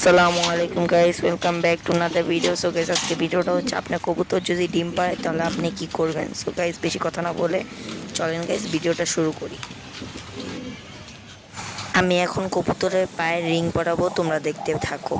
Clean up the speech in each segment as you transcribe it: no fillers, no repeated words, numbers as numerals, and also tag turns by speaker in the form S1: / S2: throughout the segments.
S1: আসসালামু আলাইকুম guys, welcome back to another video. So guys, আজকে ভিডিওটা হচ্ছে আপনার কবুতর যদি ডিম পায় তাহলে আপনি কি করবেন। সো গাইস, বেশি কথা না বলে চলেন গাইস ভিডিওটা শুরু করি। আমি এখন কবুতরের পায়ের রিং পরাবো, তোমরা দেখতে থাকো।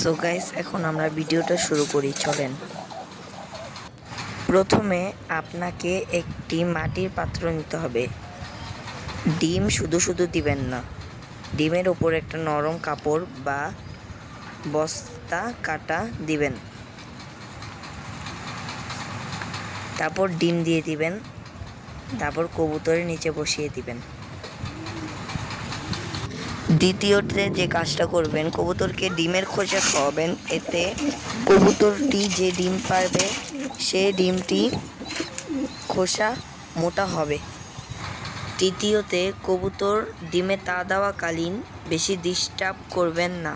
S1: সো গাইস, এখন আমরা ভিডিওটা শুরু করি, চলেন। প্রথমে আপনাকে একটি মাটির পাত্র নিতে হবে। ডিম শুধু শুধু দিবেন না, ডিমের ওপর একটা নরম কাপড় বা বস্তা কাটা দিবেন। তারপর ডিম দিয়ে দিবেন, তারপর কবুতরের নিচে বসিয়ে দিবেন। দ্বিতীয়তে যে কাজটা করবেন, কবুতরকে ডিমের খোসা খাওয়াবেন। এতে কবুতরটি যে ডিম পারবে সে ডিমটি খোসা মোটা হবে। তৃতীয়তে, কবুতর ডিমে তা দেওয়াকালীন বেশি ডিস্টার্ব করবেন না,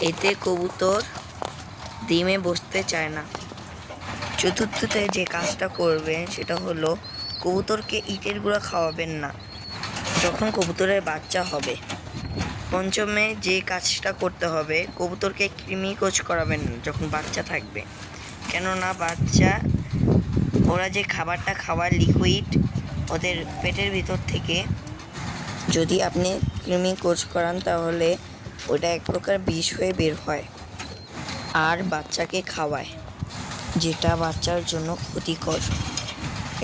S1: এতে কবুতর ডিমে বসতে চায় না। চতুর্থতে যে কাজটা করবেন সেটা হলো, কবুতরকে ইটের গুঁড়া খাওয়াবেন না যখন কবুতরের বাচ্চা হবে। পঞ্চমে যে কাজটা করতে হবে, কবুতরকে কৃমিকোচ করাবেন না যখন বাচ্চা থাকবে, কেননা ওরা যে খাবারটা খাওয়ার লিকুইড ওদের পেটের ভিতর থেকে যদি আপনি কৃমিকোচ করান তাহলে ওটা এক প্রকার বিষ হয়ে বের হয় আর বাচ্চাকে খাওয়ায়, যেটা বাচ্চার জন্য ক্ষতিকর।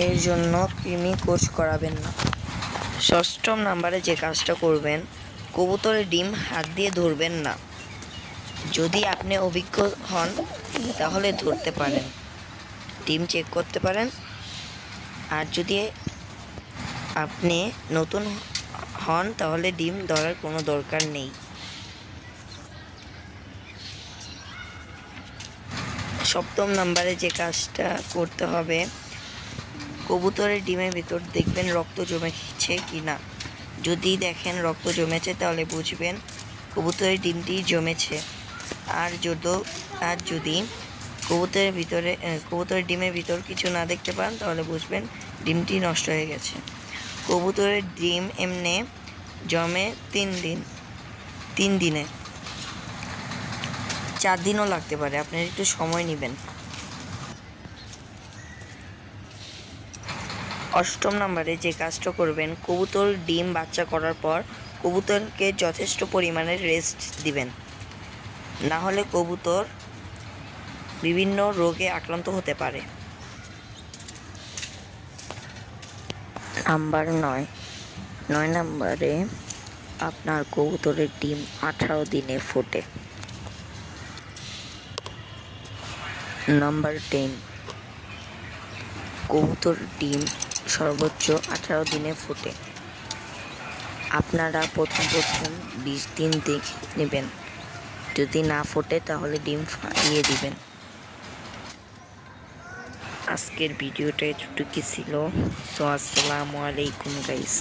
S1: এর জন্য কৃমিকোচ করাবেন না। ষষ্ঠম নাম্বারে যে কাজটা করবেন, কবুতরের ডিম হাত দিয়ে ধরবেন না। যদি আপনি অভিজ্ঞ হন তাহলে ধরতে পারেন, ডিম চেক করতে পারেন। আর যদি আপনি নতুন হন তাহলে ডিম ধরার কোনো দরকার নেই। সপ্তম নাম্বারে যে কাজটা করতে হবে, কবুতরের ডিমের ভিতর দেখবেন রক্ত জমেছে কি না। যদি দেখেন রক্ত জমেছে তাহলে বুঝবেন কবুতরের ডিমটি জমেছে। আর যদি কবুতরের ডিমের ভিতর কিছু না দেখতে পান তাহলে বুঝবেন ডিমটি নষ্ট হয়ে গেছে। কবুতরের ডিম এমনি জমে 3 দিনে, 4 দিনও লাগতে পারে, আপনার একটু সময় নেবেন। অষ্টম নম্বরে যে কাজটা করবেন, কবুতর ডিম বাচ্চা করার পর কবুতরকে যথেষ্ট পরিমাণে রেস্ট দিবেন, না হলে কবুতর বিভিন্ন রোগে আক্রান্ত হতে পারে। নাম্বার 9 নম্বরে আপনার কবুতরের ডিম 18 দিনে ফোটে। নাম্বার 10, কবুতর ডিম সর্বোচ্চ 18 দিনে ফোটে। আপনারা প্রথম 20 দিন দেখে নেবেন, যদি না ফোটে তাহলে ডিম ফাটিয়ে দিবেন। আজকের ভিডিওটা এতটুকু ছিল। সো আসসালামু আলাইকুম গাইস।